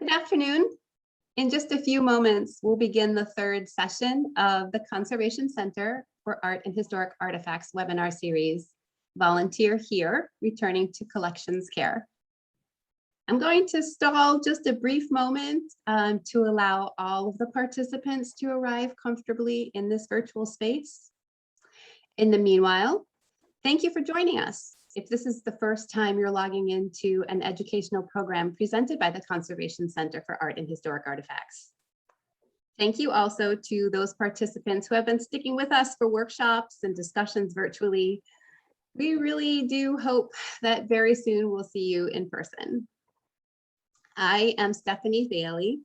Good afternoon. In just a few moments, we'll begin the third session of the Conservation Center for Art and Historic Artifacts webinar series, Volunteer Here, Returning to Collections Care. I'm going to stall just a brief moment to allow all of the participants to arrive comfortably in this virtual space. In the meanwhile, thank you for joining us. If this is the first time you're logging into an educational program presented by the Conservation Center for Art and Historic Artifacts. Thank you also to those participants who have been sticking with us for workshops and discussions virtually. We really do hope that very soon we'll see you in person. I am Stephanie Bailey.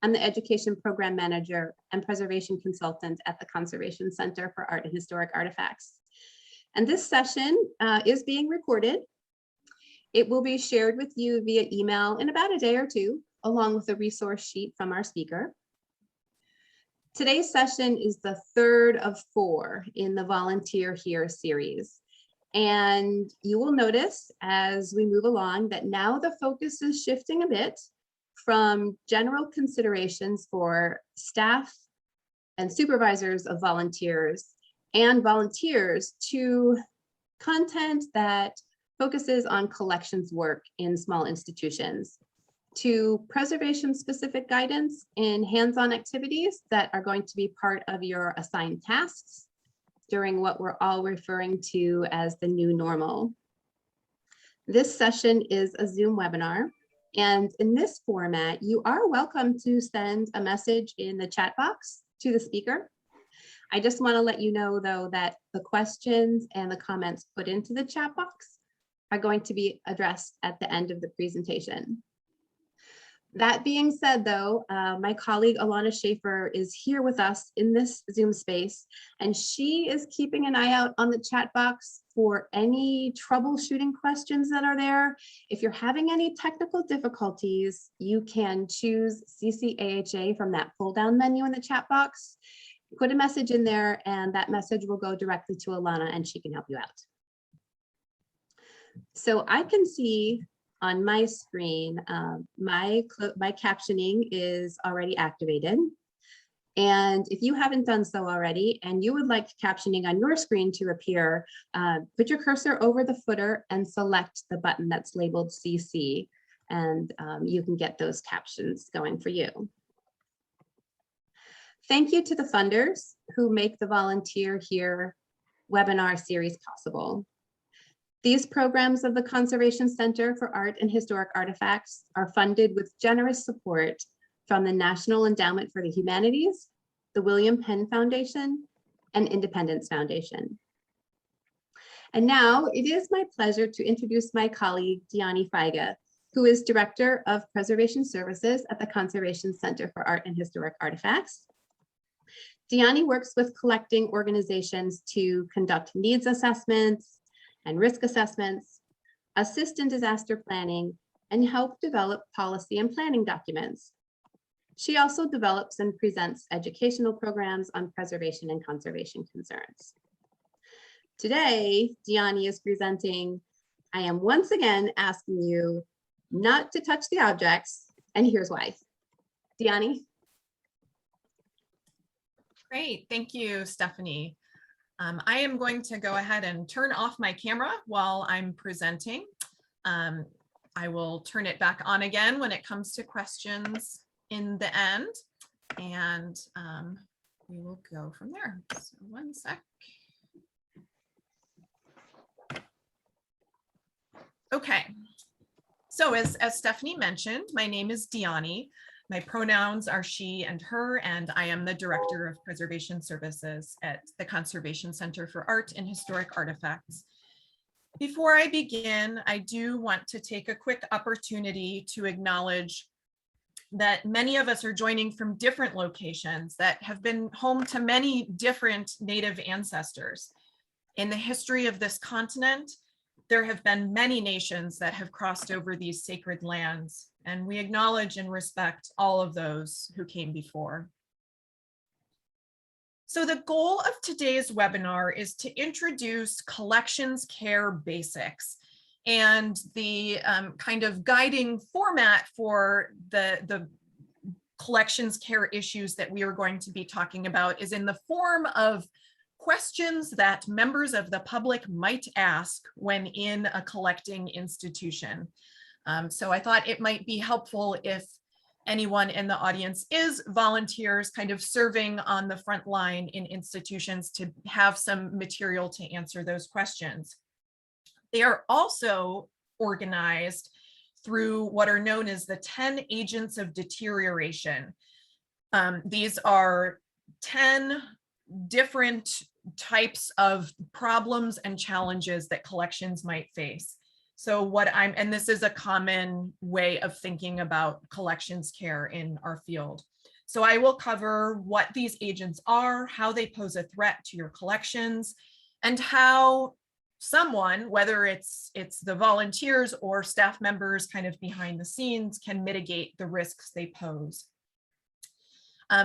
I'm the Education Program Manager and Preservation Consultant at the Conservation Center for Art and Historic Artifacts. And this session is being recorded. It will be shared with you via email in about a day or two, along with a resource sheet from our speaker. Today's session is the third of 4 in the Volunteer Here series. And you will notice as we move along that now the focus is shifting a bit from general considerations for staff and supervisors of volunteers and volunteers to content that focuses on collections work in small institutions, to preservation specific guidance in hands-on activities that are going to be part of your assigned tasks during what we're all referring to as the new normal. This session is a Zoom webinar, and in this format, you are welcome to send a message in the chat box to the speaker. I just want to let you know, though, that the questions and the comments put into the chat box are going to be addressed at the end of the presentation. That being said, though, my colleague Alana Schaefer is here with us in this Zoom space, and she is keeping an eye out on the chat box for any troubleshooting questions that are there. If you're having any technical difficulties, you can choose CCAHA from that pull-down menu in the chat box. Put a message in there, and that message will go directly to Alana, and she can help you out. So I can see on my screen, my captioning is already activated. And if you haven't done so already, and you would like captioning on your screen to appear, put your cursor over the footer and select the button that's labeled CC, and you can get those captions going for you. Thank you to the funders who make the Volunteer Here webinar series possible. These programs of the Conservation Center for Art and Historic Artifacts are funded with generous support from the National Endowment for the Humanities, the William Penn Foundation, and Independence Foundation. And now it is my pleasure to introduce my colleague, Diani Feiga, who is Director of Preservation Services at the Conservation Center for Art and Historic Artifacts. Diani works with collecting organizations to conduct needs assessments and risk assessments, assist in disaster planning, and help develop policy and planning documents. She also develops and presents educational programs on preservation and conservation concerns. Today, Diani is presenting, I am once again asking you not to touch the objects, and here's why. Diani? Great, thank you, Stephanie. I am going to go ahead and turn off my camera while I'm presenting. I will turn it back on again when it comes to questions in the end, and we will go from there. So one sec. Okay, so as Stephanie mentioned, my name is Diani. My pronouns are she and her, and I am the Director of Preservation Services at the Conservation Center for Art and Historic Artifacts. Before I begin, I do want to take a quick opportunity to acknowledge that many of us are joining from different locations that have been home to many different Native ancestors. In the history of this continent, there have been many nations that have crossed over these sacred lands, and we acknowledge and respect all of those who came before. So the goal of today's webinar is to introduce collections care basics And the kind of guiding format for the collections care issues that we are going to be talking about is in the form of questions that members of the public might ask when in a collecting institution. So I thought it might be helpful if anyone in the audience is volunteers kind of serving on the front line in institutions to have some material to answer those questions. They are also organized through what are known as the 10 agents of deterioration. These are 10 different types of problems and challenges that collections might face. So and this is a common way of thinking about collections care in our field. So I will cover what these agents are, how they pose a threat to your collections, and how someone, whether it's the volunteers or staff members kind of behind the scenes, can mitigate the risks they pose.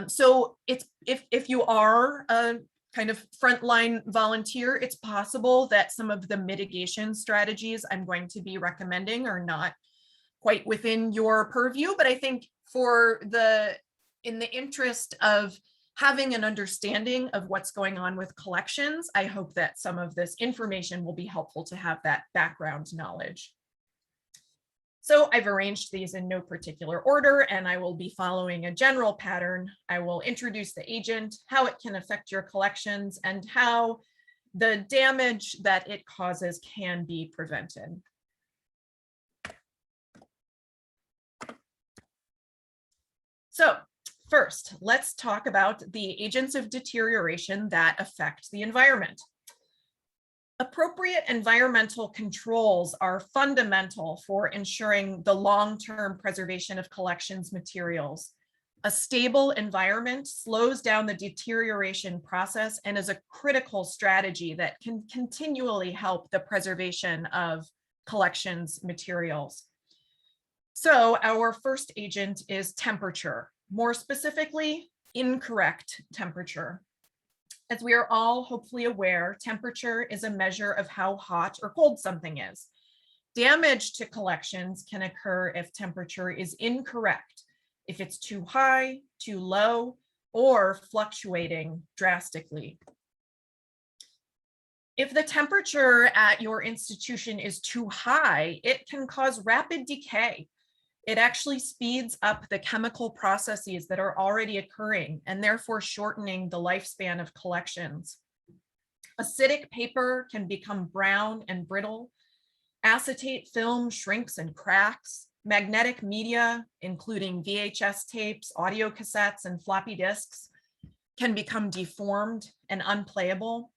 So if you are a kind of frontline volunteer, it's possible that some of the mitigation strategies I'm going to be recommending are not quite within your purview, but I think in the interest of having an understanding of what's going on with collections, I hope that some of this information will be helpful to have that background knowledge. So I've arranged these in no particular order, and I will be following a general pattern. I will introduce the agent, how it can affect your collections, and how the damage that it causes can be prevented. So first, let's talk about the agents of deterioration that affect the environment. Appropriate environmental controls are fundamental for ensuring the long-term preservation of collections materials. A stable environment slows down the deterioration process and is a critical strategy that can continually help the preservation of collections materials. So our first agent is temperature, more specifically, incorrect temperature. As we are all hopefully aware, temperature is a measure of how hot or cold something is. Damage to collections can occur if temperature is incorrect, if it's too high, too low, or fluctuating drastically. If the temperature at your institution is too high, it can cause rapid decay. It actually speeds up the chemical processes that are already occurring and therefore shortening the lifespan of collections. Acidic paper can become brown and brittle. Acetate film shrinks and cracks. Magnetic media, including VHS tapes, audio cassettes, and floppy disks, can become deformed and unplayable.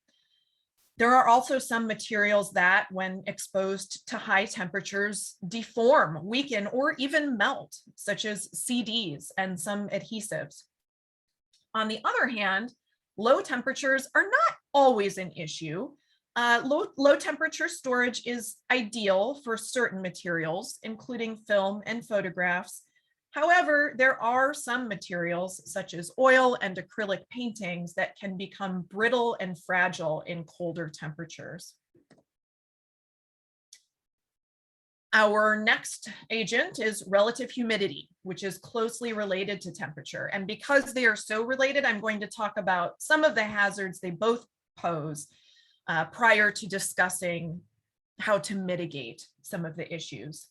There are also some materials that, when exposed to high temperatures, deform, weaken, or even melt, such as CDs and some adhesives. On the other hand, low temperatures are not always an issue. Low temperature storage is ideal for certain materials, including film and photographs. However, there are some materials, such as oil and acrylic paintings, that can become brittle and fragile in colder temperatures. Our next agent is relative humidity, which is closely related to temperature. And because they are so related, I'm going to talk about some of the hazards they both pose prior to discussing how to mitigate some of the issues.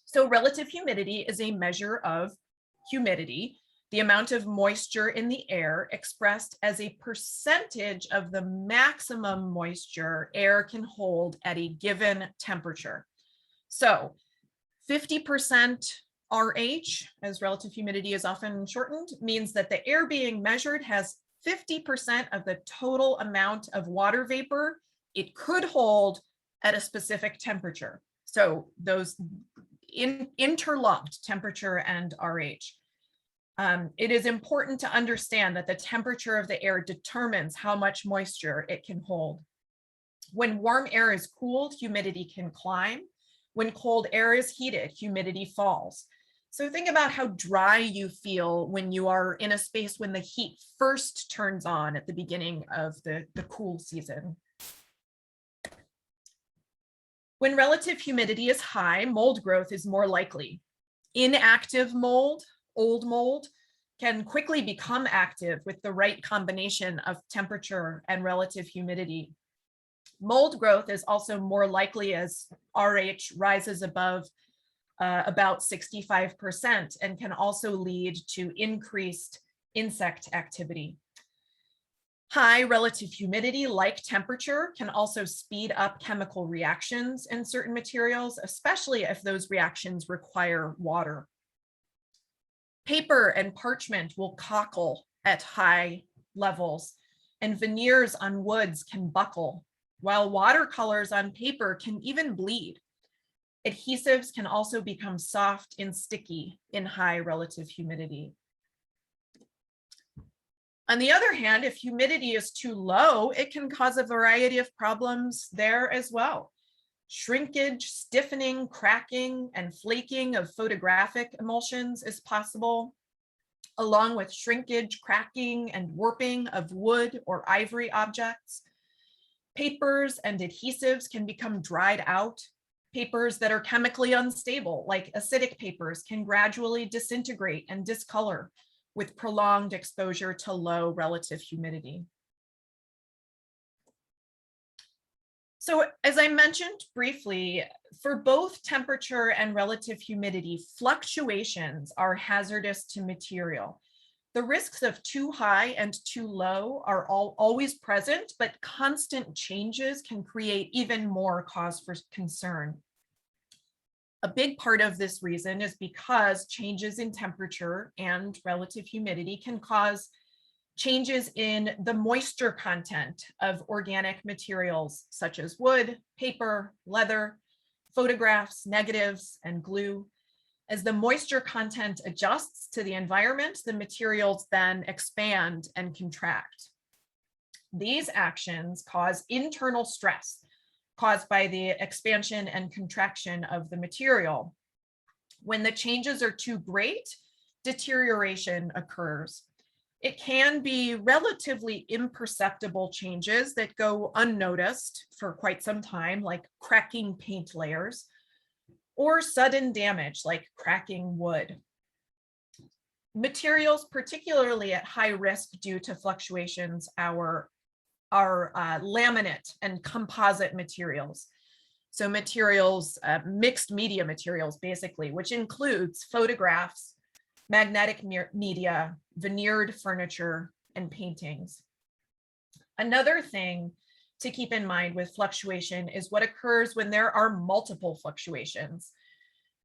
So relative humidity is a measure of humidity, the amount of moisture in the air expressed as a percentage of the maximum moisture air can hold at a given temperature. So 50% RH, as relative humidity is often shortened, means that the air being measured has 50% of the total amount of water vapor it could hold at a specific temperature. So those interlocked, temperature and RH. It is important to understand that the temperature of the air determines how much moisture it can hold. When warm air is cooled, humidity can climb. When cold air is heated, humidity falls. So think about how dry you feel when you are in a space when the heat first turns on at the beginning of the cool season. When relative humidity is high, mold growth is more likely. Inactive mold, old mold, can quickly become active with the right combination of temperature and relative humidity. Mold growth is also more likely as RH rises above about 65% and can also lead to increased insect activity. High relative humidity, like temperature, can also speed up chemical reactions in certain materials, especially if those reactions require water. Paper and parchment will cockle at high levels, and veneers on woods can buckle, while watercolors on paper can even bleed. Adhesives can also become soft and sticky in high relative humidity. On the other hand, if humidity is too low, it can cause a variety of problems there as well. Shrinkage, stiffening, cracking, and flaking of photographic emulsions is possible, along with shrinkage, cracking, and warping of wood or ivory objects. Papers and adhesives can become dried out. Papers that are chemically unstable, like acidic papers, can gradually disintegrate and discolor with prolonged exposure to low relative humidity. So as I mentioned briefly, for both temperature and relative humidity, fluctuations are hazardous to material. The risks of too high and too low are always present, but constant changes can create even more cause for concern. A big part of this reason is because changes in temperature and relative humidity can cause changes in the moisture content of organic materials such as wood, paper, leather, photographs, negatives, and glue. As the moisture content adjusts to the environment, the materials then expand and contract. These actions cause internal stress caused by the expansion and contraction of the material. When the changes are too great, deterioration occurs. It can be relatively imperceptible changes that go unnoticed for quite some time, like cracking paint layers, or sudden damage, like cracking wood. Materials, particularly at high risk due to fluctuations, are laminate and composite materials. So materials, mixed media materials, basically, which includes photographs, magnetic media, veneered furniture, and paintings. Another thing to keep in mind with fluctuation is what occurs when there are multiple fluctuations.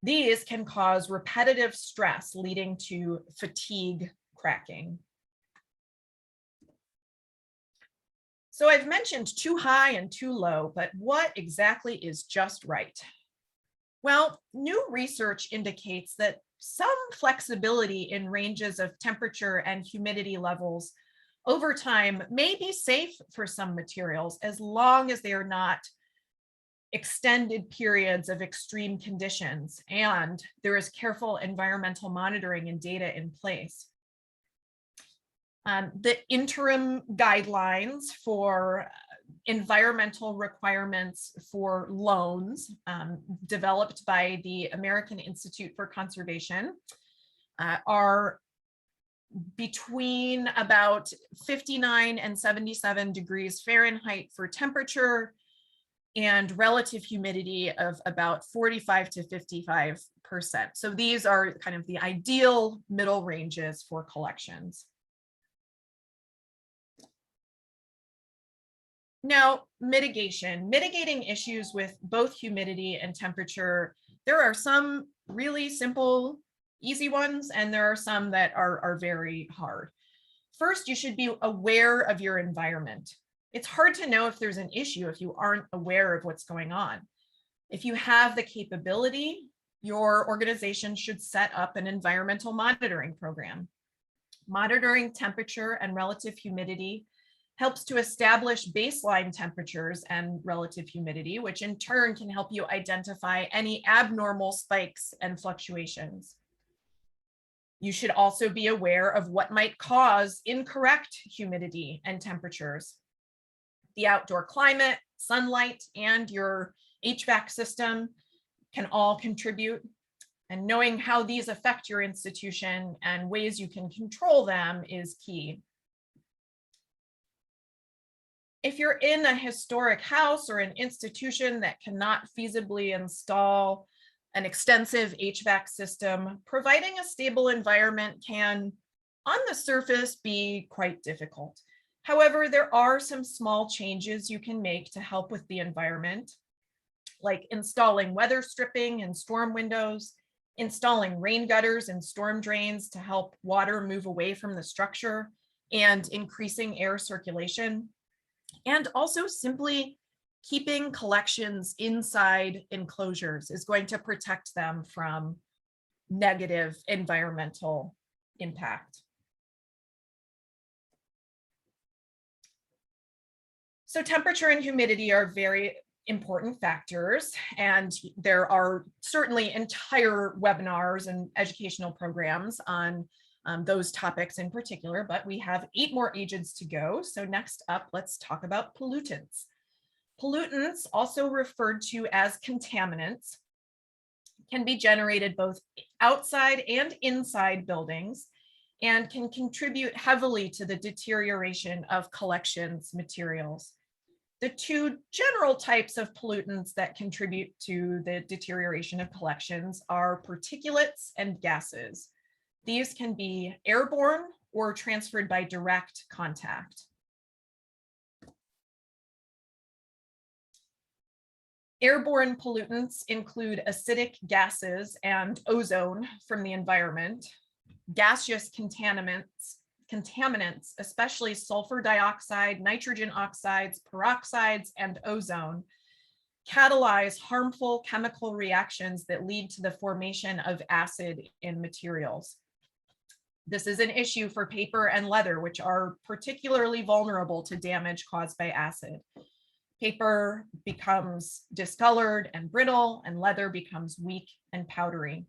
These can cause repetitive stress, leading to fatigue cracking. So I've mentioned too high and too low, but what exactly is just right? Well, new research indicates that some flexibility in ranges of temperature and humidity levels over time may be safe for some materials as long as they are not extended periods of extreme conditions and there is careful environmental monitoring and data in place. The interim guidelines for environmental requirements for loans developed by the American Institute for Conservation are between about 59 and 77 degrees Fahrenheit for temperature and relative humidity of about 45 to 55%. So these are kind of the ideal middle ranges for collections. Now, mitigating issues with both humidity and temperature. There are some really simple, easy ones, and there are some that are very hard. First, you should be aware of your environment. It's hard to know if there's an issue if you aren't aware of what's going on. If you have the capability, your organization should set up an environmental monitoring program. Monitoring temperature and relative humidity helps to establish baseline temperatures and relative humidity, which in turn can help you identify any abnormal spikes and fluctuations. You should also be aware of what might cause incorrect humidity and temperatures. The outdoor climate, sunlight, and your HVAC system can all contribute. And knowing how these affect your institution and ways you can control them is key. If you're in a historic house or an institution that cannot feasibly install an extensive HVAC system, providing a stable environment can, on the surface, be quite difficult. However, there are some small changes you can make to help with the environment, like installing weather stripping and storm windows, installing rain gutters and storm drains to help water move away from the structure, and increasing air circulation. And also simply keeping collections inside enclosures is going to protect them from negative environmental impact. So temperature and humidity are very important factors, and there are certainly entire webinars and educational programs on those topics in particular, but we have 8 more agents to go. So next up, let's talk about pollutants. Pollutants, also referred to as contaminants, can be generated both outside and inside buildings and can contribute heavily to the deterioration of collections materials. The 2 general types of pollutants that contribute to the deterioration of collections are particulates and gases. These can be airborne or transferred by direct contact. Airborne pollutants include acidic gases and ozone from the environment. Gaseous contaminants, especially sulfur dioxide, nitrogen oxides, peroxides, and ozone, catalyze harmful chemical reactions that lead to the formation of acid in materials. This is an issue for paper and leather, which are particularly vulnerable to damage caused by acid. Paper becomes discolored and brittle, and leather becomes weak and powdery.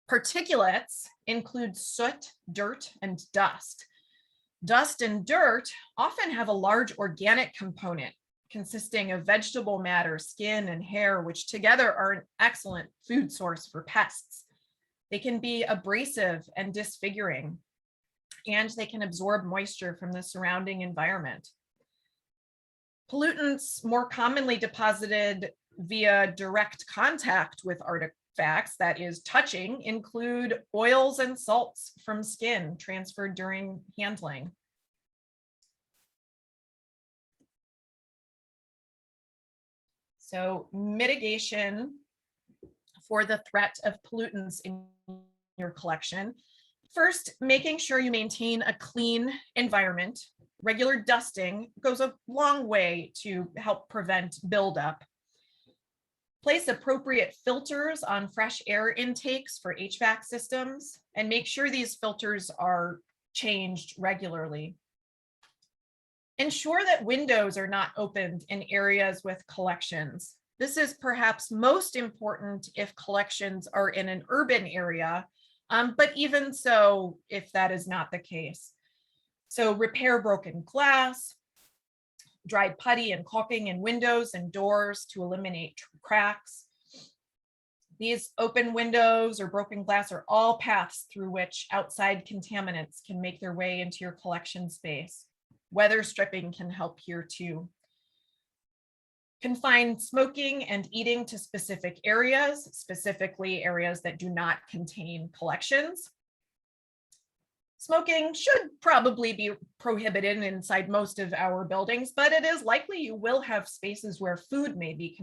Particulates include soot, dirt, and dust. Dust and dirt often have a large organic component consisting of vegetable matter, skin, and hair, which together are an excellent food source for pests. They can be abrasive and disfiguring, and they can absorb moisture from the surrounding environment. Pollutants more commonly deposited via direct contact with artifacts, that is touching, include oils and salts from skin transferred during handling. So mitigation for the threat of pollutants in your collection. First, making sure you maintain a clean environment. Regular dusting goes a long way to help prevent buildup. Place appropriate filters on fresh air intakes for HVAC systems, and make sure these filters are changed regularly. Ensure that windows are not opened in areas with collections. This is perhaps most important if collections are in an urban area, but even so, if that is not the case. So repair broken glass, dried putty and caulking in windows and doors to eliminate cracks. These open windows or broken glass are all paths through which outside contaminants can make their way into your collection space. Weather stripping can help here too. Confine smoking and eating to specific areas, specifically areas that do not contain collections. Smoking should probably be prohibited inside most of our buildings, but it is likely you will have spaces where food may be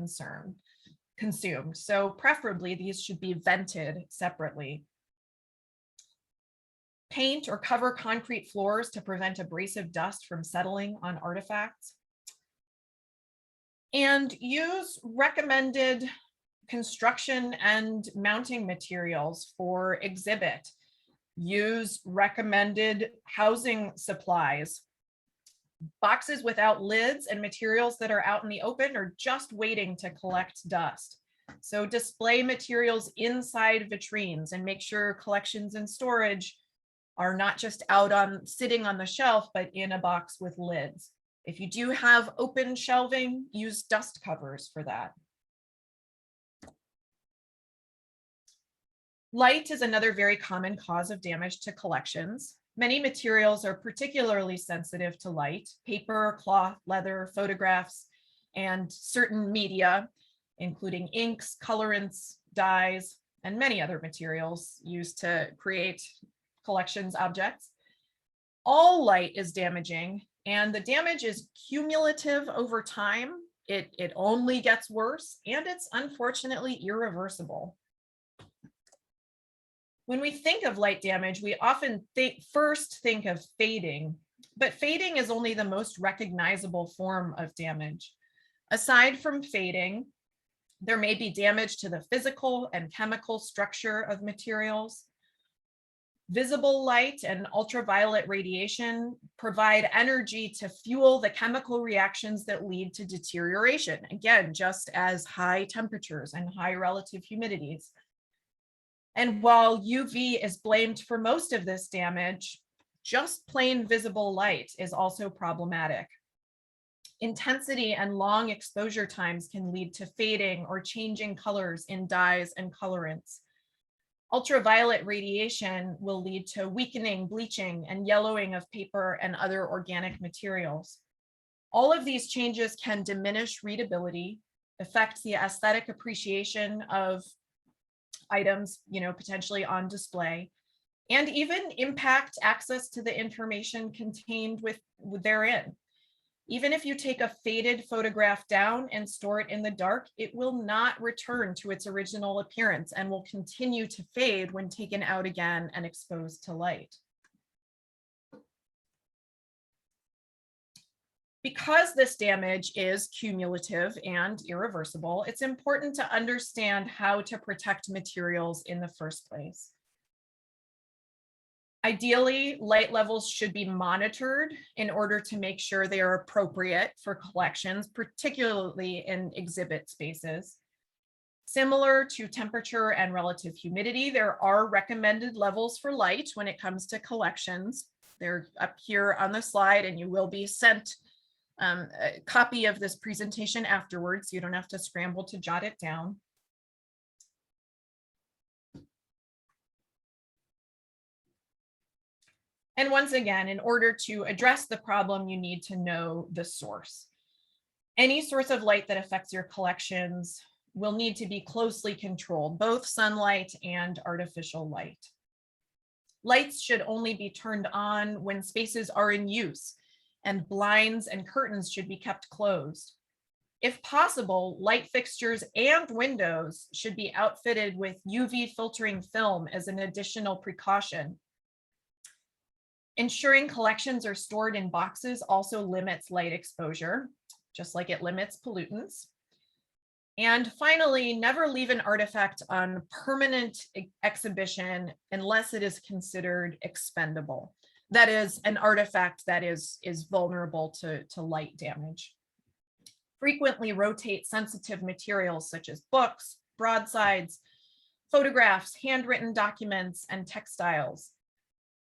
consumed. So preferably these should be vented separately. Paint or cover concrete floors to prevent abrasive dust from settling on artifacts. And use recommended construction and mounting materials for exhibit. Use recommended housing supplies. Boxes without lids and materials that are out in the open are just waiting to collect dust. So display materials inside vitrines and make sure collections and storage are not just out on sitting on the shelf, but in a box with lids. If you do have open shelving, use dust covers for that. Light is another very common cause of damage to collections. Many materials are particularly sensitive to light: paper, cloth, leather, photographs, and certain media, including inks, colorants, dyes, and many other materials used to create collections objects. All light is damaging, and the damage is cumulative over time. It only gets worse, and it's unfortunately irreversible. When we think of light damage, we often first think of fading, but fading is only the most recognizable form of damage. Aside from fading, there may be damage to the physical and chemical structure of materials. Visible light and ultraviolet radiation provide energy to fuel the chemical reactions that lead to deterioration, again, just as high temperatures and high relative humidities. And while UV is blamed for most of this damage, just plain visible light is also problematic. Intensity and long exposure times can lead to fading or changing colors in dyes and colorants. Ultraviolet radiation will lead to weakening, bleaching, and yellowing of paper and other organic materials. All of these changes can diminish readability, affect the aesthetic appreciation of items, potentially on display, and even impact access to the information contained therein. Even if you take a faded photograph down and store it in the dark, it will not return to its original appearance and will continue to fade when taken out again and exposed to light. Because this damage is cumulative and irreversible, it's important to understand how to protect materials in the first place. Ideally, light levels should be monitored in order to make sure they are appropriate for collections, particularly in exhibit spaces. Similar to temperature and relative humidity, there are recommended levels for light when it comes to collections. They're up here on the slide, and you will be sent a copy of this presentation afterwards. You don't have to scramble to jot it down. And once again, in order to address the problem, you need to know the source. Any source of light that affects your collections will need to be closely controlled, both sunlight and artificial light. Lights should only be turned on when spaces are in use, and blinds and curtains should be kept closed. If possible, light fixtures and windows should be outfitted with UV filtering film as an additional precaution. Ensuring collections are stored in boxes also limits light exposure, just like it limits pollutants. And finally, never leave an artifact on permanent exhibition unless it is considered expendable. That is, an artifact that is vulnerable to light damage. Frequently rotate sensitive materials such as books, broadsides, photographs, handwritten documents, and textiles.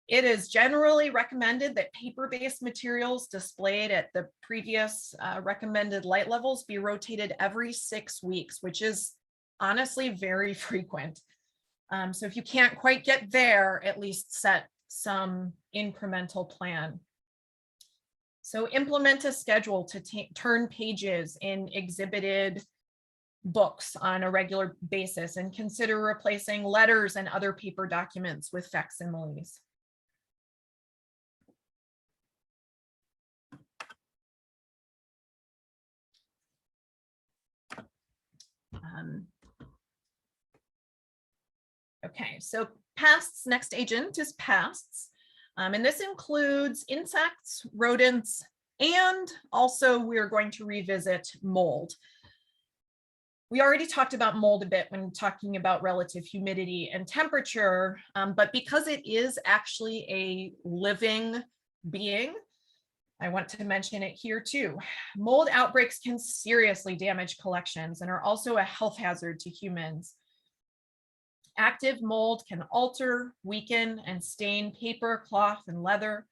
It is generally recommended that paper-based materials displayed at the previous recommended light levels be rotated every 6 weeks, which is honestly very frequent. So if you can't quite get there, at least set some incremental plan. So implement a schedule to turn pages in exhibited books on a regular basis, and consider replacing letters and other paper documents with facsimiles. Okay, so pests, next agent is pests. And this includes insects, rodents, and also we're going to revisit mold. We already talked about mold a bit when talking about relative humidity and temperature, but because it is actually a living being, I want to mention it here too. Mold outbreaks can seriously damage collections and are also a health hazard to humans. Active mold can alter, weaken, and stain paper, cloth, and leather.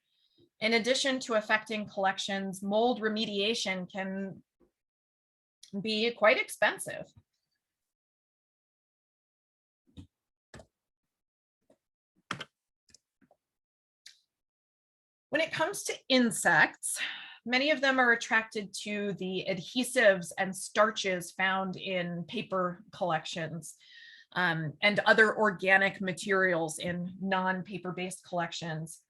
In addition to affecting collections, mold remediation can be quite expensive. When it comes to insects, many of them are attracted to the adhesives and starches found in paper collections and other organic materials in non-paper-based collections.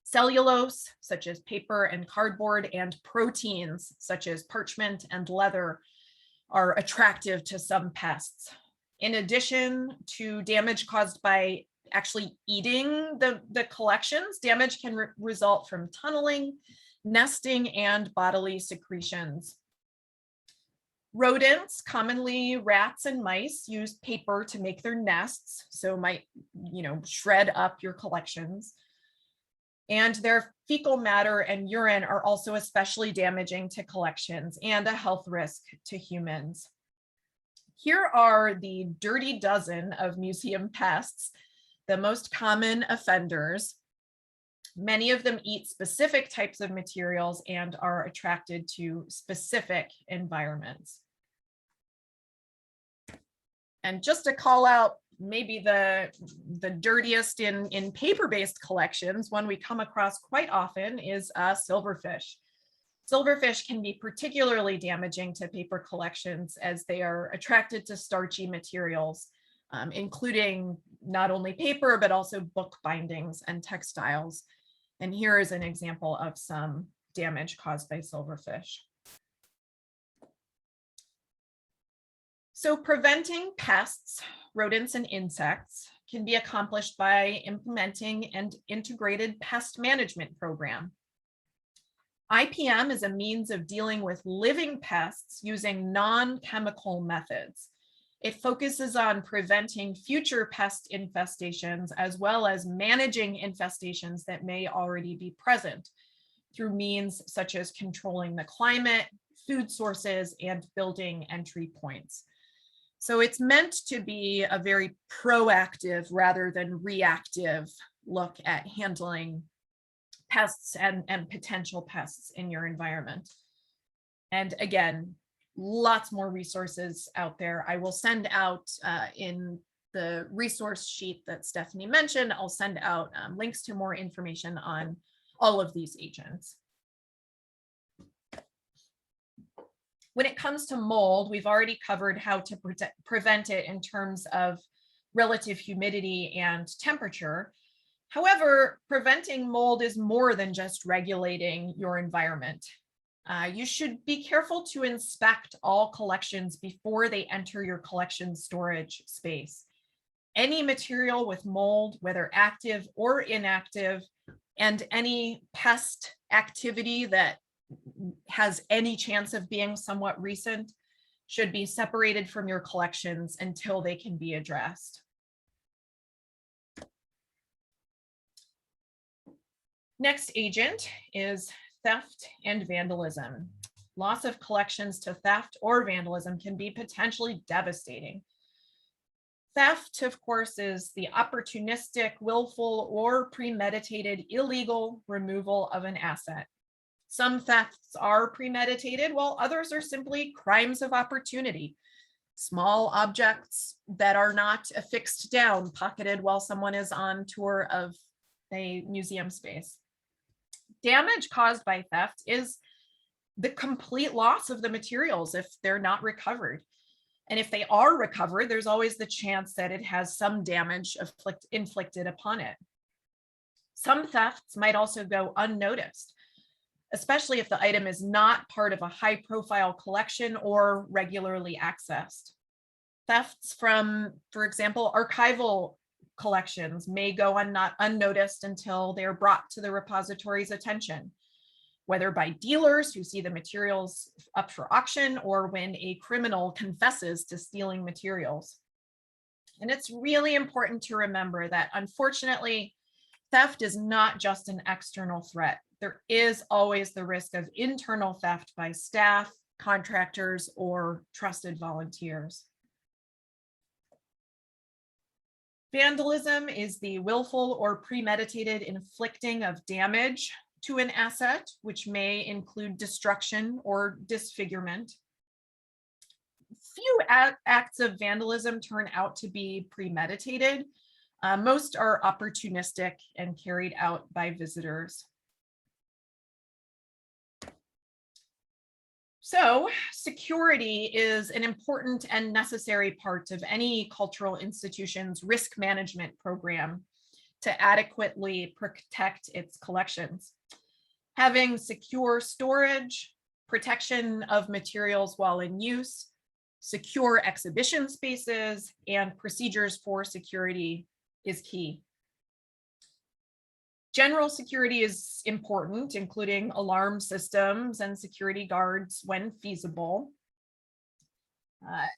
Cellulose, such as paper and cardboard, and proteins, such as parchment and leather, are attractive to some pests. In addition to damage caused by actually eating the collections, damage can result from tunneling, nesting, and bodily secretions. Rodents, commonly rats and mice, use paper to make their nests, so might, shred up your collections. And their fecal matter and urine are also especially damaging to collections and a health risk to humans. Here are the dirty dozen of museum pests, the most common offenders. Many of them eat specific types of materials and are attracted to specific environments. And just to call out maybe the dirtiest in paper-based collections, one we come across quite often is silverfish. Silverfish can be particularly damaging to paper collections as they are attracted to starchy materials, including not only paper, but also book bindings and textiles. And here is an example of some damage caused by silverfish. So preventing pests, rodents, and insects can be accomplished by implementing an integrated pest management program. IPM is a means of dealing with living pests using non-chemical methods. It focuses on preventing future pest infestations as well as managing infestations that may already be present through means such as controlling the climate, food sources, and building entry points. So it's meant to be a very proactive rather than reactive look at handling pests and potential pests in your environment. And again, lots more resources out there. I will send out in the resource sheet that Stephanie mentioned, I'll send out links to more information on all of these agents. When it comes to mold, we've already covered how to prevent it in terms of relative humidity and temperature. However, preventing mold is more than just regulating your environment. You should be careful to inspect all collections before they enter your collection storage space. Any material with mold, whether active or inactive, and any pest activity that has any chance of being somewhat recent should be separated from your collections until they can be addressed. Next agent is theft and vandalism. Loss of collections to theft or vandalism can be potentially devastating. Theft, of course, is the opportunistic, willful, or premeditated illegal removal of an asset. Some thefts are premeditated, while others are simply crimes of opportunity. Small objects that are not affixed down, pocketed while someone is on tour of a museum space. Damage caused by theft is the complete loss of the materials if they're not recovered. And if they are recovered, there's always the chance that it has some damage inflicted upon it. Some thefts might also go unnoticed, especially if the item is not part of a high-profile collection or regularly accessed. Thefts from, for example, archival collections may go unnoticed until they're brought to the repository's attention, whether by dealers who see the materials up for auction or when a criminal confesses to stealing materials. And it's really important to remember that, unfortunately, theft is not just an external threat. There is always the risk of internal theft by staff, contractors, or trusted volunteers. Vandalism is the willful or premeditated inflicting of damage to an asset, which may include destruction or disfigurement. Few acts of vandalism turn out to be premeditated. Most are opportunistic and carried out by visitors. So security is an important and necessary part of any cultural institution's risk management program to adequately protect its collections. Having secure storage, protection of materials while in use, secure exhibition spaces, and procedures for security is key. General security is important, including alarm systems and security guards when feasible.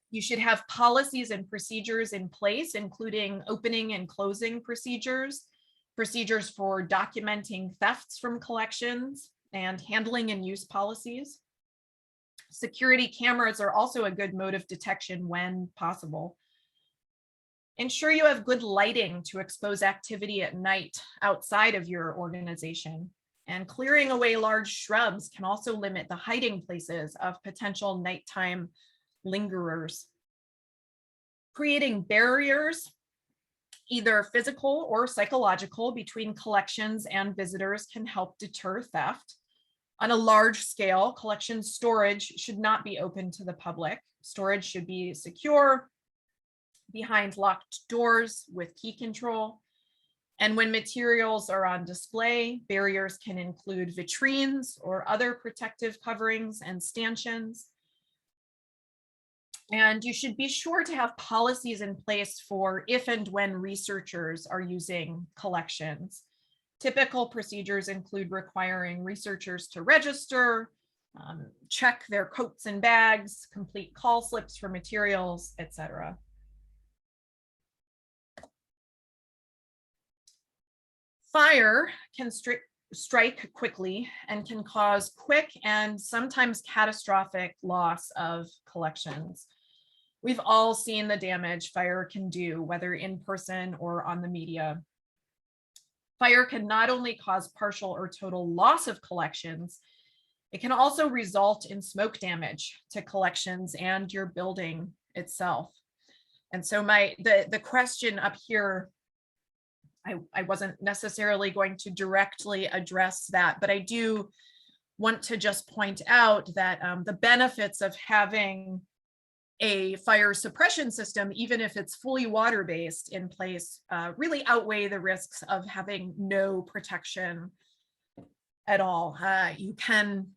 You should have policies and procedures in place, including opening and closing procedures, procedures for documenting thefts from collections, and handling and use policies. Security cameras are also a good mode of detection when possible. Ensure you have good lighting to expose activity at night outside of your organization. And clearing away large shrubs can also limit the hiding places of potential nighttime lingerers. Creating barriers, either physical or psychological, between collections and visitors can help deter theft. On a large scale, collection storage should not be open to the public. Storage should be secure, behind locked doors with key control. And when materials are on display, barriers can include vitrines or other protective coverings and stanchions. And you should be sure to have policies in place for if and when researchers are using collections. Typical procedures include requiring researchers to register, check their coats and bags, complete call slips for materials, etc. Fire can strike quickly and can cause quick and sometimes catastrophic loss of collections. We've all seen the damage fire can do, whether in person or on the media. Fire can not only cause partial or total loss of collections, it can also result in smoke damage to collections and your building itself. And so the question up here, I wasn't necessarily going to directly address that, but I do want to just point out that the benefits of having a fire suppression system, even if it's fully water-based in place, really outweigh the risks of having no protection at all. You can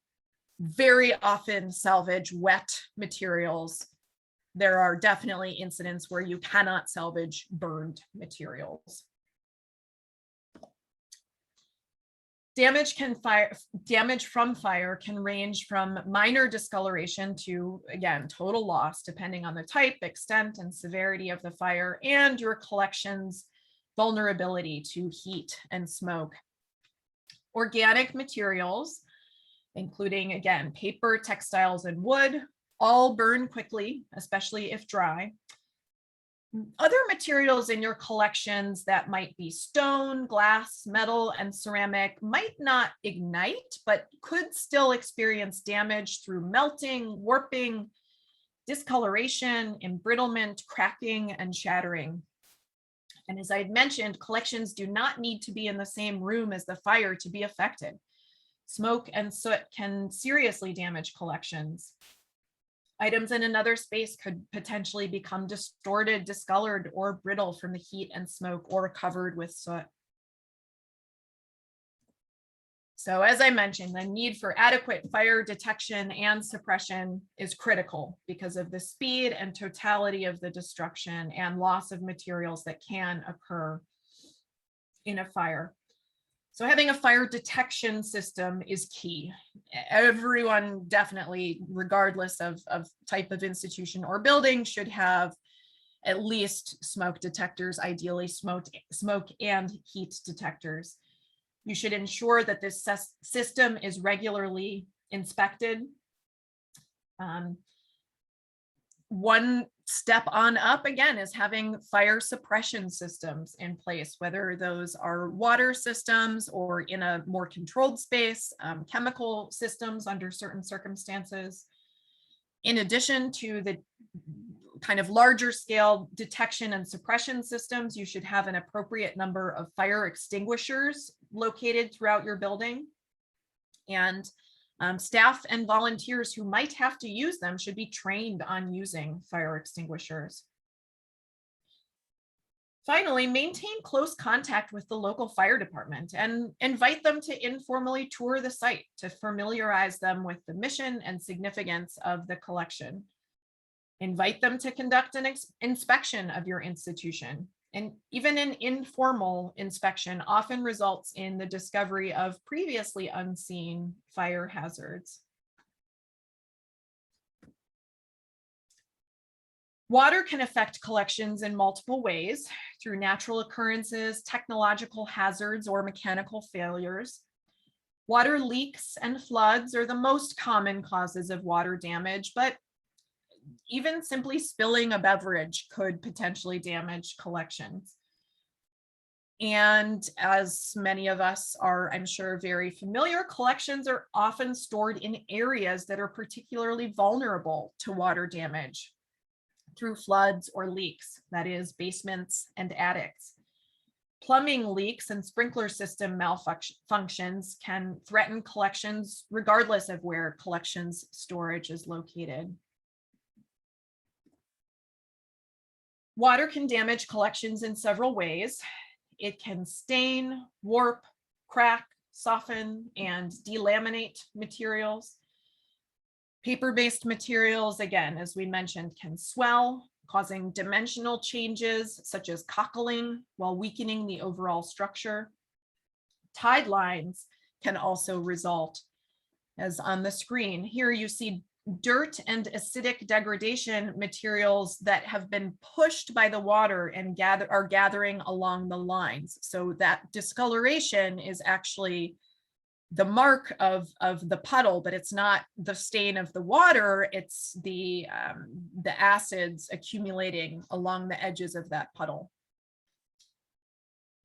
very often salvage wet materials. There are definitely incidents where you cannot salvage burned materials. Damage from fire can range from minor discoloration to, again, total loss, depending on the type, extent, and severity of the fire and your collection's vulnerability to heat and smoke. Organic materials, including, again, paper, textiles, and wood, all burn quickly, especially if dry. Other materials in your collections that might be stone, glass, metal, and ceramic might not ignite, but could still experience damage through melting, warping, discoloration, embrittlement, cracking, and shattering. And as I mentioned, collections do not need to be in the same room as the fire to be affected. Smoke and soot can seriously damage collections. Items in another space could potentially become distorted, discolored, or brittle from the heat and smoke, or covered with soot. So as I mentioned, the need for adequate fire detection and suppression is critical because of the speed and totality of the destruction and loss of materials that can occur in a fire. So having a fire detection system is key. Everyone definitely, regardless of type of institution or building, should have at least smoke detectors, ideally smoke and heat detectors. You should ensure that this system is regularly inspected. One Step on up again is having fire suppression systems in place, whether those are water systems or in a more controlled space, chemical systems under certain circumstances. In addition to the kind of larger scale detection and suppression systems, you should have an appropriate number of fire extinguishers located throughout your building. And staff and volunteers who might have to use them should be trained on using fire extinguishers. Finally, maintain close contact with the local fire department and invite them to informally tour the site to familiarize them with the mission and significance of the collection. Invite them to conduct an inspection of your institution. And even an informal inspection often results in the discovery of previously unseen fire hazards. Water can affect collections in multiple ways through natural occurrences, technological hazards, or mechanical failures. Water leaks and floods are the most common causes of water damage, but even simply spilling a beverage could potentially damage collections. And as many of us are, I'm sure, very familiar, collections are often stored in areas that are particularly vulnerable to water damage through floods or leaks, that is, basements and attics. Plumbing leaks and sprinkler system malfunctions can threaten collections regardless of where collections storage is located. Water can damage collections in several ways. It can stain, warp, crack, soften, and delaminate materials. Paper-based materials, again, as we mentioned, can swell, causing dimensional changes such as cockling while weakening the overall structure. Tide lines can also result, as on the screen. Here you see dirt and acidic degradation materials that have been pushed by the water and are gathering along the lines. So that discoloration is actually the mark of the puddle, but it's not the stain of the water, it's the acids accumulating along the edges of that puddle.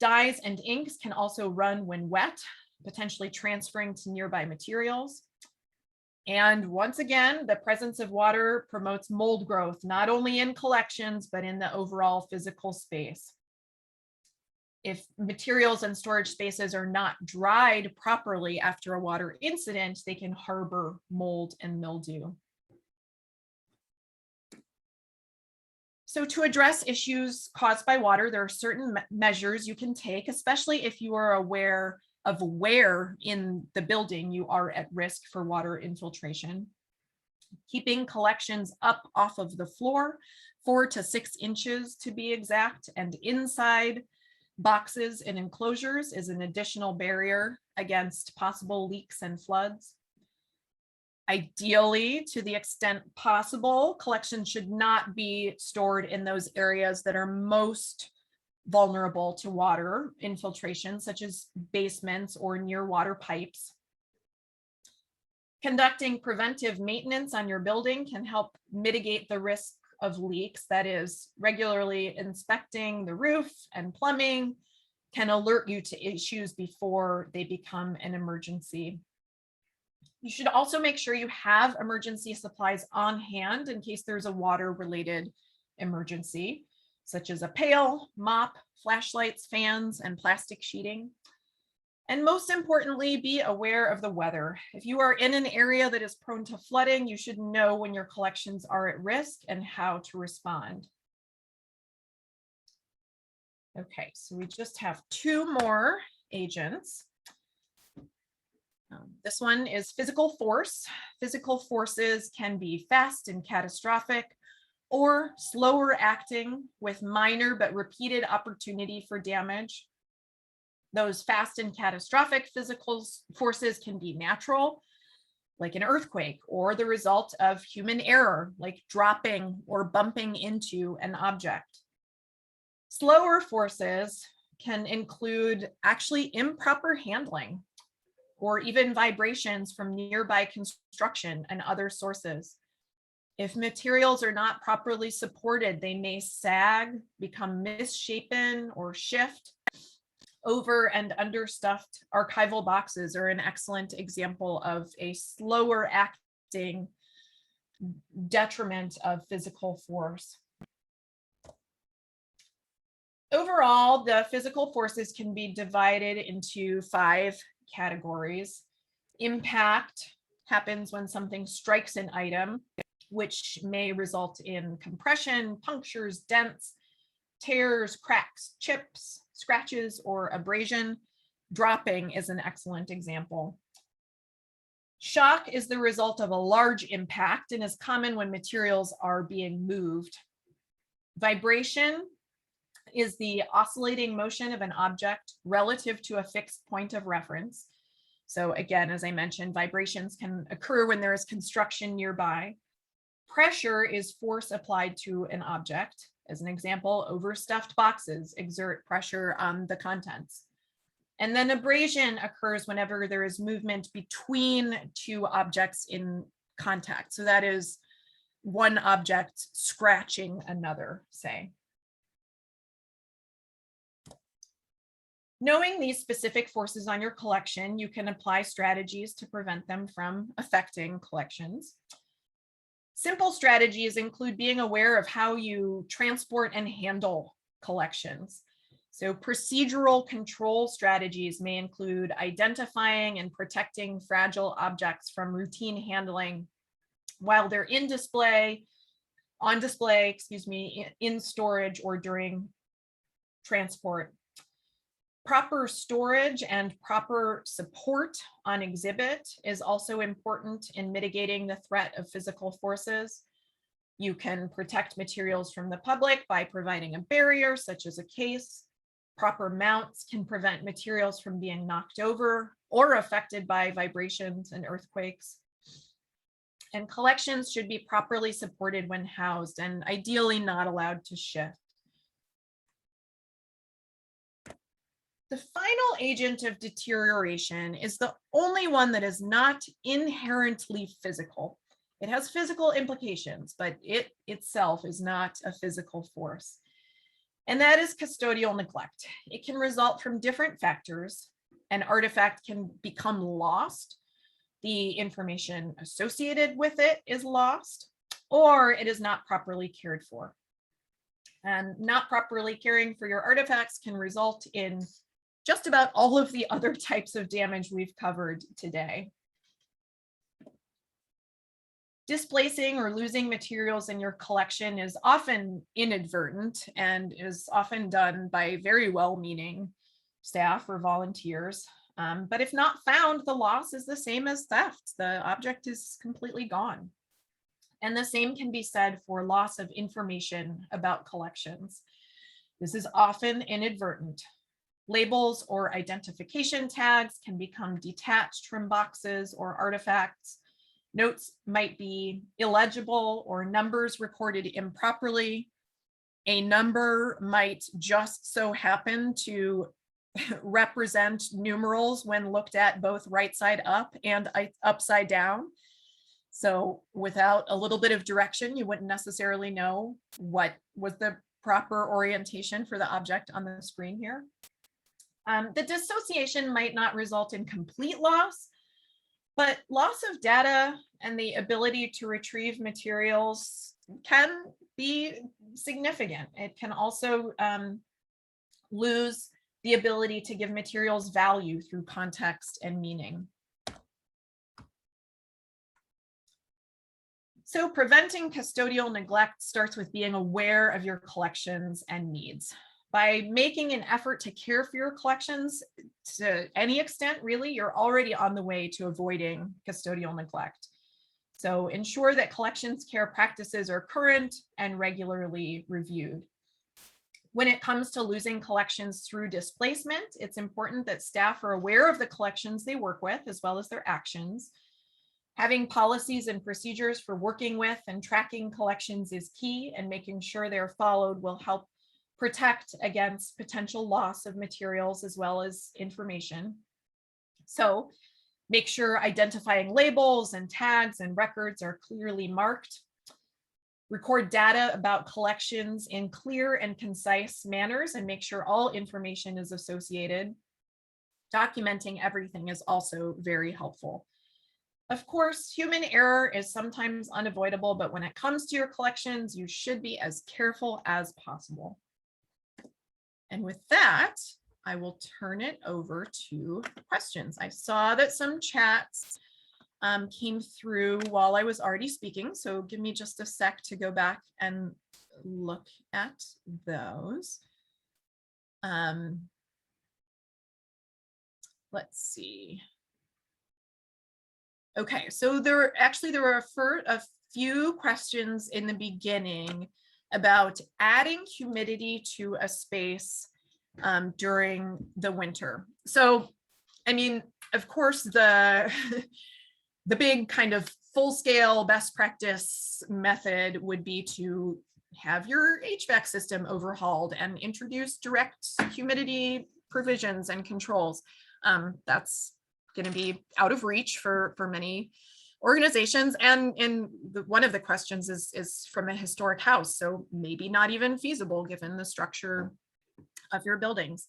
Dyes and inks can also run when wet, potentially transferring to nearby materials. And once again, the presence of water promotes mold growth, not only in collections, but in the overall physical space. If materials and storage spaces are not dried properly after a water incident, they can harbor mold and mildew. So to address issues caused by water, there are certain measures you can take, especially if you are aware of where in the building you are at risk for water infiltration. Keeping collections up off of the floor, 4 to 6 inches to be exact, and inside boxes and enclosures is an additional barrier against possible leaks and floods. Ideally, to the extent possible, collections should not be stored in those areas that are most vulnerable to water infiltration, such as basements or near water pipes. Conducting preventive maintenance on your building can help mitigate the risk of leaks. That is, regularly inspecting the roof and plumbing can alert you to issues before they become an emergency. You should also make sure you have emergency supplies on hand in case there's a water-related emergency, such as a pail, mop, flashlights, fans, and plastic sheeting. And most importantly, be aware of the weather. If you are in an area that is prone to flooding, you should know when your collections are at risk and how to respond. Okay, so we just have 2 more agents. This one is physical force. Physical forces can be fast and catastrophic, or slower acting with minor but repeated opportunity for damage. Those fast and catastrophic physical forces can be natural, like an earthquake, or the result of human error, like dropping or bumping into an object. Slower forces can include actually improper handling, or even vibrations from nearby construction and other sources. If materials are not properly supported, they may sag, become misshapen, or shift. Over and understuffed archival boxes are an excellent example of a slower acting detriment of physical force. Overall, the physical forces can be divided into 5 categories. Impact happens when something strikes an item, which may result in compression, punctures, dents, tears, cracks, chips, scratches, or abrasion. Dropping is an excellent example. Shock is the result of a large impact and is common when materials are being moved. Vibration is the oscillating motion of an object relative to a fixed point of reference. So again, as I mentioned, vibrations can occur when there is construction nearby. Pressure is force applied to an object. As an example, overstuffed boxes exert pressure on the contents. And then abrasion occurs whenever there is movement between 2 objects in contact. So that is one object scratching another, say. Knowing these specific forces on your collection, you can apply strategies to prevent them from affecting collections. Simple strategies include being aware of how you transport and handle collections. So procedural control strategies may include identifying and protecting fragile objects from routine handling while they're on display, in storage or during transport. Proper storage and proper support on exhibit is also important in mitigating the threat of physical forces. You can protect materials from the public by providing a barrier, such as a case. Proper mounts can prevent materials from being knocked over or affected by vibrations and earthquakes. And collections should be properly supported when housed and ideally not allowed to shift. The final agent of deterioration is the only one that is not inherently physical. It has physical implications, but it itself is not a physical force. And that is custodial neglect. It can result from different factors. An artifact can become lost. The information associated with it is lost, or it is not properly cared for. And not properly caring for your artifacts can result in just about all of the other types of damage we've covered today. Displacing or losing materials in your collection is often inadvertent and is often done by very well-meaning staff or volunteers. But if not found, the loss is the same as theft. The object is completely gone. And the same can be said for loss of information about collections. This is often inadvertent. Labels or identification tags can become detached from boxes or artifacts. Notes might be illegible or numbers recorded improperly. A number might just so happen to represent numerals when looked at both right side up and upside down. So without a little bit of direction, you wouldn't necessarily know what was the proper orientation for the object on the screen here. The dissociation might not result in complete loss, but loss of data and the ability to retrieve materials can be significant. It can also lose the ability to give materials value through context and meaning. So preventing custodial neglect starts with being aware of your collections and needs. By making an effort to care for your collections to any extent, really, you're already on the way to avoiding custodial neglect. So ensure that collections care practices are current and regularly reviewed. When it comes to losing collections through displacement, it's important that staff are aware of the collections they work with, as well as their actions. Having policies and procedures for working with and tracking collections is key, and making sure they're followed will help protect against potential loss of materials as well as information. So make sure identifying labels and tags and records are clearly marked. record data about collections in clear and concise manners and make sure all information is associated. Documenting everything is also very helpful. Of course, human error is sometimes unavoidable, but when it comes to your collections, you should be as careful as possible. And with that, I will turn it over to questions. I saw that some chats came through while I was already speaking, so give me just a sec to go back and look at those. Let's see. Okay, so there were a few questions in the beginning about adding humidity to a space during the winter. So, I mean, of course, the big kind of full-scale best practice method would be to have your HVAC system overhauled and introduce direct humidity provisions and controls. That's going to be out of reach for many organizations, and one of the questions is from a historic house, so maybe not even feasible given the structure of your buildings.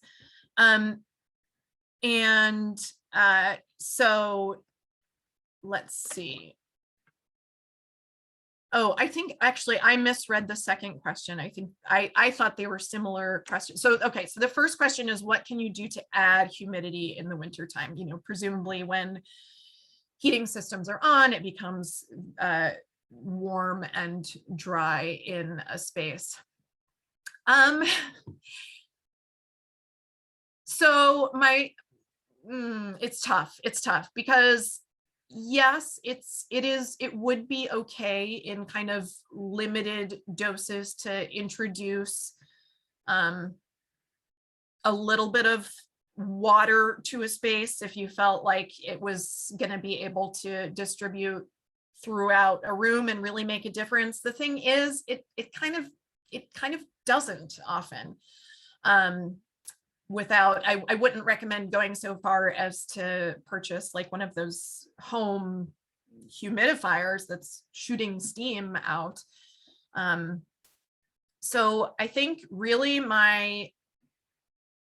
So let's see. Oh, I think actually I misread the second question. I think I thought they were similar questions. So, okay, so the first question is, what can you do to add humidity in the wintertime? You know, presumably when heating systems are on, it becomes warm and dry in a space. So it's tough because yes, it would be okay in kind of limited doses to introduce a little bit of water to a space if you felt like it was going to be able to distribute throughout a room and really make a difference. The thing is, it kind of doesn't often. I wouldn't recommend going so far as to purchase like one of those home humidifiers that's shooting steam out. So I think really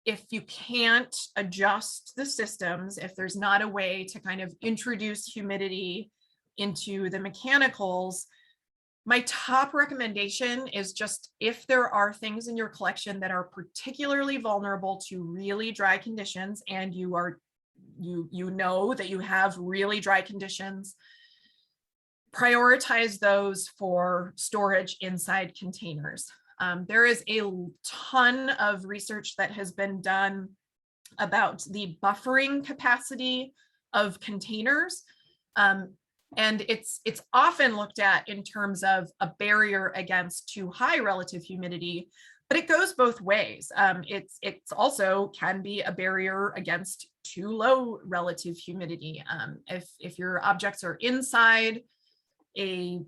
if you can't adjust the systems, if there's not a way to kind of introduce humidity into the mechanicals, my top recommendation is just, if there are things in your collection that are particularly vulnerable to really dry conditions, and you know that you have really dry conditions, prioritize those for storage inside containers. There is a ton of research that has been done about the buffering capacity of containers. And it's often looked at in terms of a barrier against too high relative humidity, but it goes both ways. It's also can be a barrier against too low relative humidity. If your objects are inside a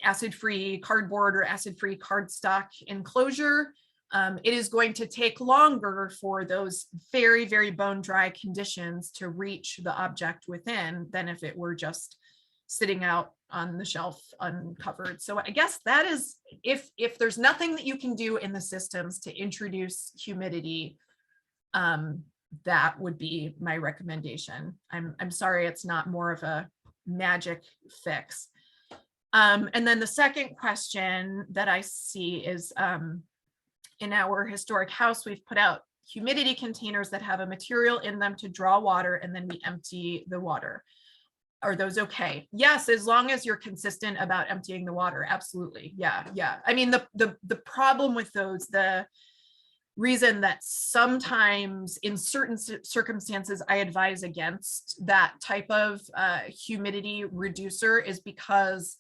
acid-free cardboard or acid-free cardstock enclosure, it is going to take longer for those very, very bone dry conditions to reach the object within than if it were just sitting out on the shelf uncovered. So I guess that is, if there's nothing that you can do in the systems to introduce humidity, that would be my recommendation. I'm sorry, it's not more of a magic fix. And then the second question that I see is, in our historic house, we've put out humidity containers that have a material in them to draw water, and then we empty the water. Are those okay? Yes, as long as you're consistent about emptying the water. Absolutely. Yeah. I mean, the problem with those, the reason that sometimes in certain circumstances I advise against that type of humidity reducer is because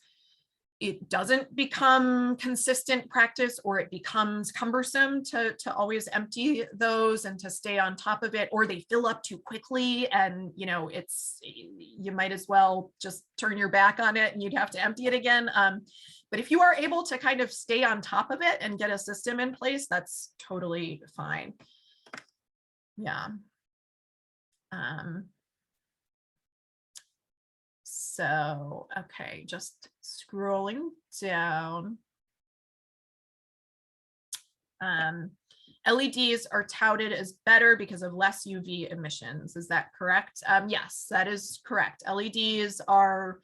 it doesn't become consistent practice, or it becomes cumbersome to always empty those and to stay on top of it, or they fill up too quickly and you might as well just turn your back on it and you'd have to empty it again. But if you are able to kind of stay on top of it and get a system in place, that's totally fine. Yeah. So, okay, just scrolling down. LEDs are touted as better because of less UV emissions. Is that correct? Yes, that is correct. LEDs are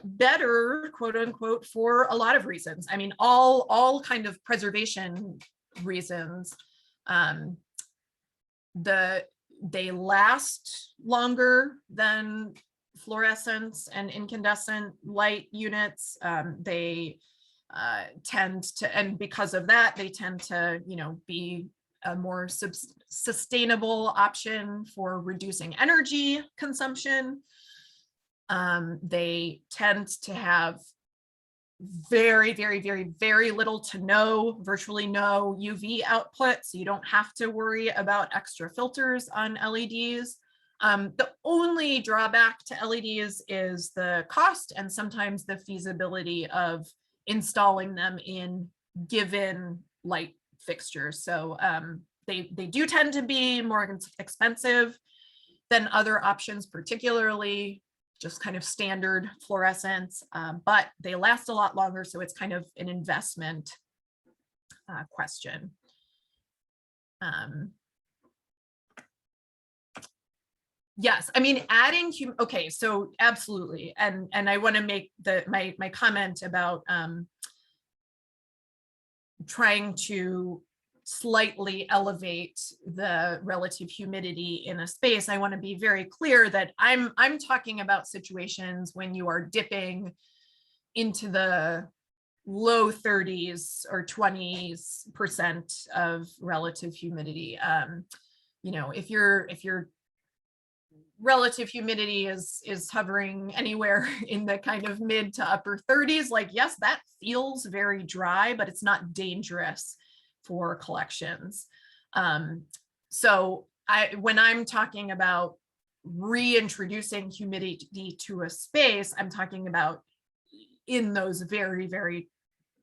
better, quote unquote, for a lot of reasons. I mean, all kind of preservation reasons. They last longer than fluorescence and incandescent light units. They tend to, and because of that, they tend to, be a more sustainable option for reducing energy consumption. They tend to have very, very, very, very little to no, virtually no UV output. So you don't have to worry about extra filters on LEDs. The only drawback to LEDs is the cost and sometimes the feasibility of installing them in given light fixtures. So they do tend to be more expensive than other options, particularly just kind of standard fluorescence, but they last a lot longer. So it's kind of an investment question. Yes, I mean, adding, okay, so absolutely. And I want to make my comment about trying to slightly elevate the relative humidity in a space. I want to be very clear that I'm talking about situations when you are dipping into the low 30s or 20% of relative humidity. If your relative humidity is hovering anywhere in the kind of mid to upper 30s, like, yes, that feels very dry, but it's not dangerous for collections. So when I'm talking about reintroducing humidity to a space, I'm talking about in those very, very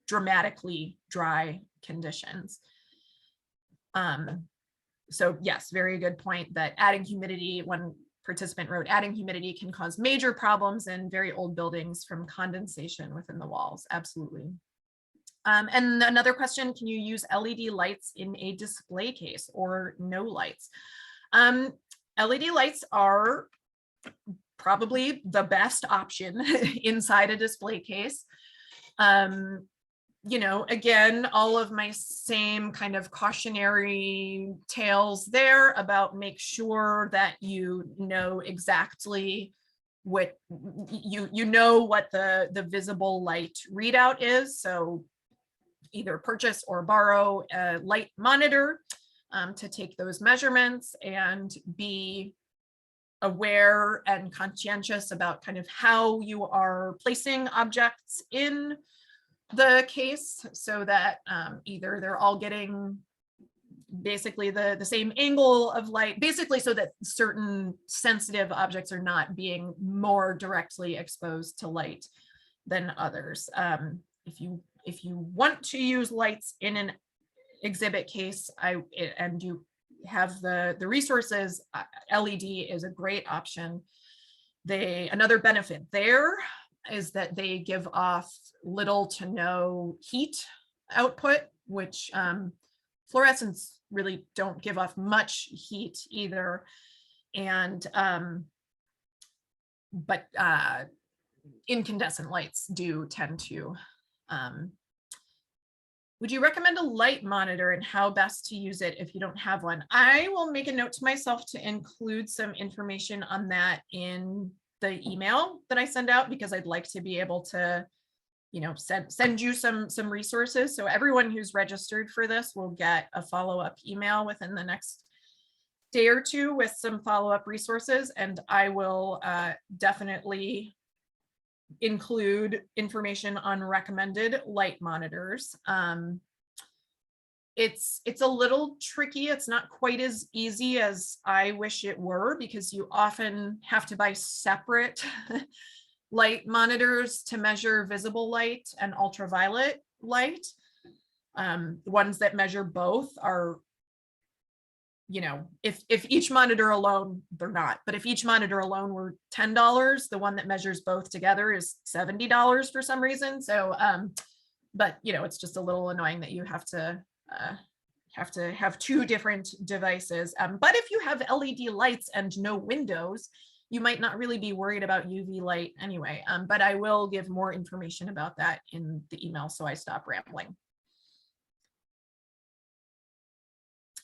dramatically dry conditions. So yes, very good point that adding humidity, one participant wrote, adding humidity can cause major problems in very old buildings from condensation within the walls. Absolutely. And another question, can you use LED lights in a display case or no lights? LED lights are probably the best option inside a display case. Again, all of my same kind of cautionary tales there about make sure that you know exactly what what the visible light readout is. So either purchase or borrow a light monitor to take those measurements and be aware and conscientious about kind of how you are placing objects in the case so that either they're all getting basically the same angle of light, basically so that certain sensitive objects are not being more directly exposed to light than others. If you want to use lights in an exhibit case, and you have the resources, LED is a great option. Another benefit there is that they give off little to no heat output, which fluorescents really don't give off much heat either. And but incandescent lights do tend to. Would you recommend a light monitor and how best to use it if you don't have one? I will make a note to myself to include some information on that in the email that I send out, because I'd like to be able to, send you some resources. So everyone who's registered for this will get a follow-up email within the next day or two with some follow-up resources, and I will definitely include information on recommended light monitors. It's a little tricky. It's not quite as easy as I wish it were, because you often have to buy separate light monitors to measure visible light and ultraviolet light. The ones that measure both are you know, if each monitor alone, they're not, but if each monitor alone were $10, the one that measures both together is $70 for some reason. So, but you know, it's just a little annoying that you have to have two different devices. But if you have LED lights and no windows, you might not really be worried about UV light anyway. But I will give more information about that in the email, so I stop rambling.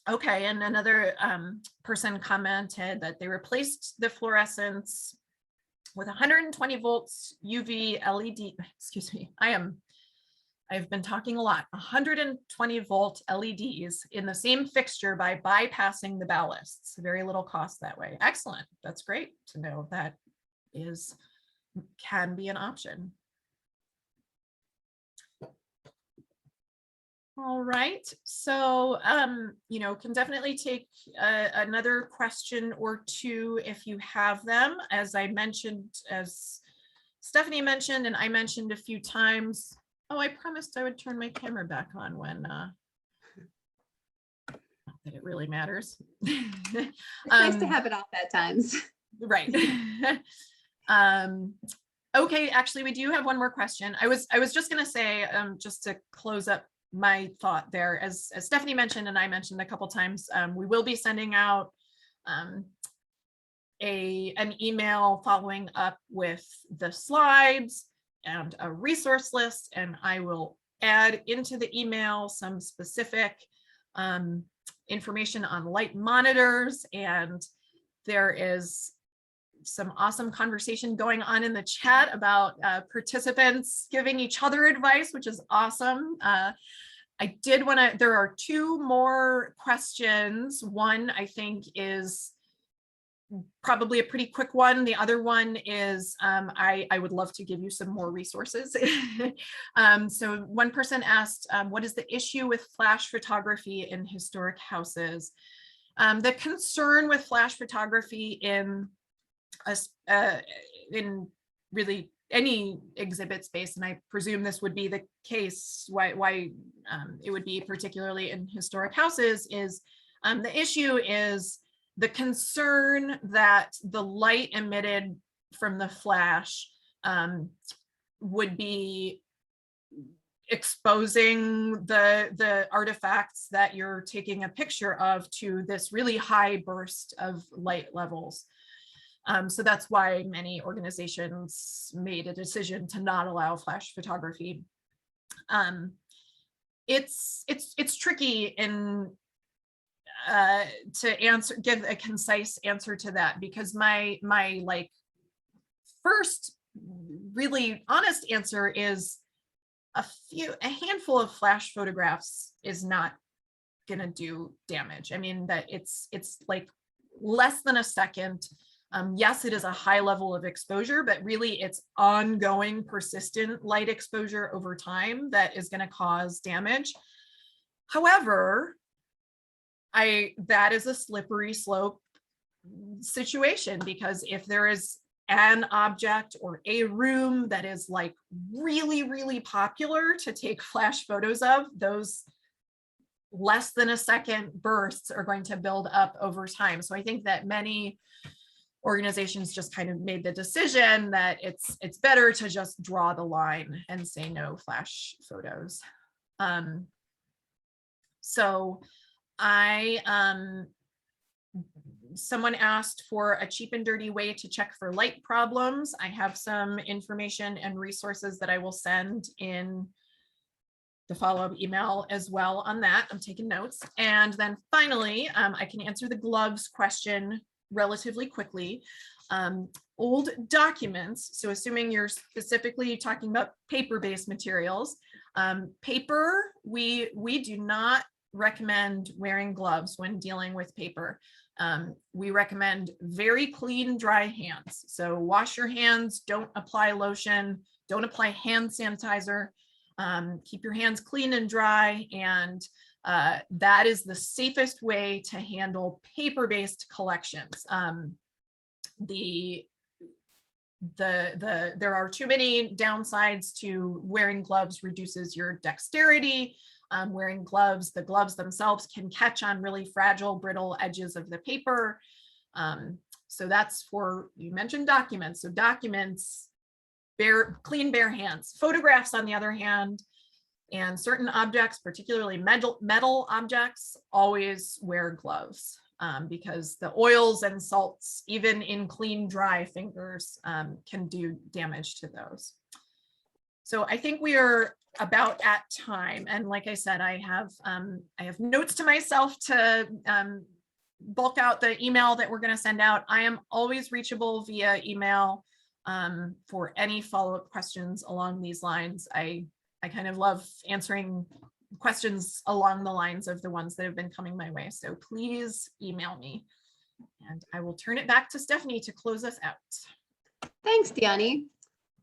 Okay, and another person commented that they replaced the fluorescents with 120 volts UV LED, excuse me, I've been talking a lot, 120 volt LEDs in the same fixture by bypassing the ballasts. Very little cost that way. Excellent, that's great to know that can be an option. All right, so you know, can definitely take another question or two if you have them. As I mentioned, as Stephanie mentioned, and I mentioned a few times. Oh, I promised I would turn my camera back on when not that it really matters. It's nice to have it off at times. Right. Okay, actually, we do have one more question. I was just going to say, just to close up my thought there, as Stephanie mentioned, and I mentioned a couple times, we will be sending out an email following up with the slides and a resource list, and I will add into the email some specific information on light monitors, and there is some awesome conversation going on in the chat about participants giving each other advice, which is awesome. I did want to, there are two more questions. One, I think, is probably a pretty quick one. The other one is, I would love to give you some more resources. So one person asked, what is the issue with flash photography in historic houses? The concern with flash photography in really any exhibit space, and I presume this would be the case, why it would be particularly in historic houses, is the issue is the concern that the light emitted from the flash would be exposing the artifacts that you're taking a picture of to this really high burst of light levels. So that's why many organizations made a decision to not allow flash photography. It's tricky in to give a concise answer to that, because my like first really honest answer is a handful of flash photographs is not gonna do damage. I mean, that it's like less than a second. Yes, it is a high level of exposure, but really it's ongoing persistent light exposure over time that is going to cause damage. However, that is a slippery slope situation, because if there is an object or a room that is like really, really popular to take flash photos of, those less than a second bursts are going to build up over time. So I think that many organizations just kind of made the decision that it's better to just draw the line and say no flash photos. So someone asked for a cheap and dirty way to check for light problems. I have some information and resources that I will send in the follow-up email as well on that. I'm taking notes. And then finally, I can answer the gloves question relatively quickly. Old documents, so assuming you're specifically talking about paper-based materials, paper, we do not recommend wearing gloves when dealing with paper. We recommend very clean, dry hands. So wash your hands, don't apply lotion, don't apply hand sanitizer, keep your hands clean and dry, and that is the safest way to handle paper-based collections. The there are too many downsides to wearing gloves. Reduces your dexterity. Wearing gloves, the gloves themselves can catch on really fragile, brittle edges of the paper. So that's for, you mentioned documents. So documents, clean bare hands. Photographs, on the other hand, and certain objects, particularly metal objects, always wear gloves, because the oils and salts, even in clean, dry fingers, can do damage to those. So I think we are about at time. And like I said, I have notes to myself to bulk out the email that we're going to send out. I am always reachable via email for any follow-up questions along these lines. I kind of love answering questions along the lines of the ones that have been coming my way. So please email me, and I will turn it back to Stephanie to close us out. Thanks, Deani.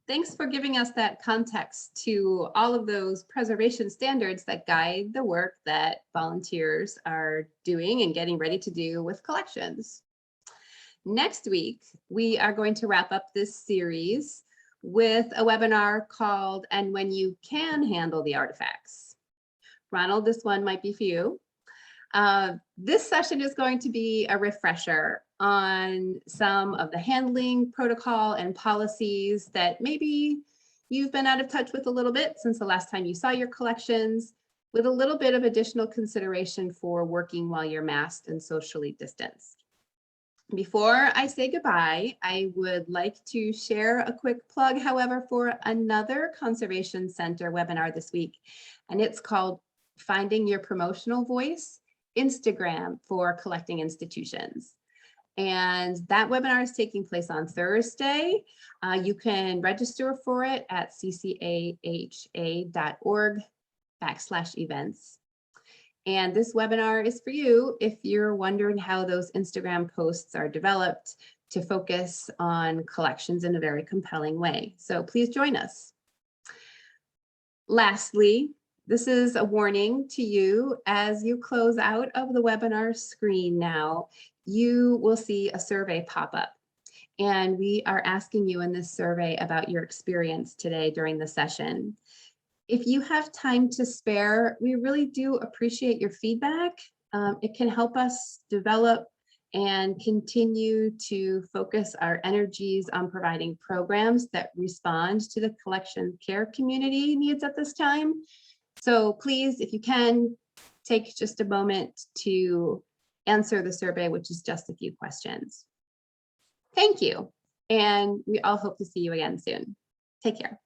Thanks for giving us that context to all of those preservation standards that guide the work that volunteers are doing and getting ready to do with collections. Next week, we are going to wrap up this series with a webinar called "And When You Can Handle the Artifacts." Ronald, this one might be for you. This session is going to be a refresher on some of the handling protocol and policies that maybe you've been out of touch with a little bit since the last time you saw your collections, with a little bit of additional consideration for working while you're masked and socially distanced. Before I say goodbye, I would like to share a quick plug, however, for another Conservation Center webinar this week, and it's called Finding Your Promotional Voice, Instagram for Collecting Institutions. And that webinar is taking place on Thursday. You can register for it at ccaha.org/events. And this webinar is for you if you're wondering how those Instagram posts are developed to focus on collections in a very compelling way. So please join us. Lastly, this is a warning to you as you close out of the webinar screen now. You will see a survey pop up, and we are asking you in this survey about your experience today during the session. If you have time to spare, we really do appreciate your feedback. It can help us develop and continue to focus our energies on providing programs that respond to the collection care community needs at this time. So please, if you can, take just a moment to answer the survey, which is just a few questions. Thank you, and we all hope to see you again soon. Take care.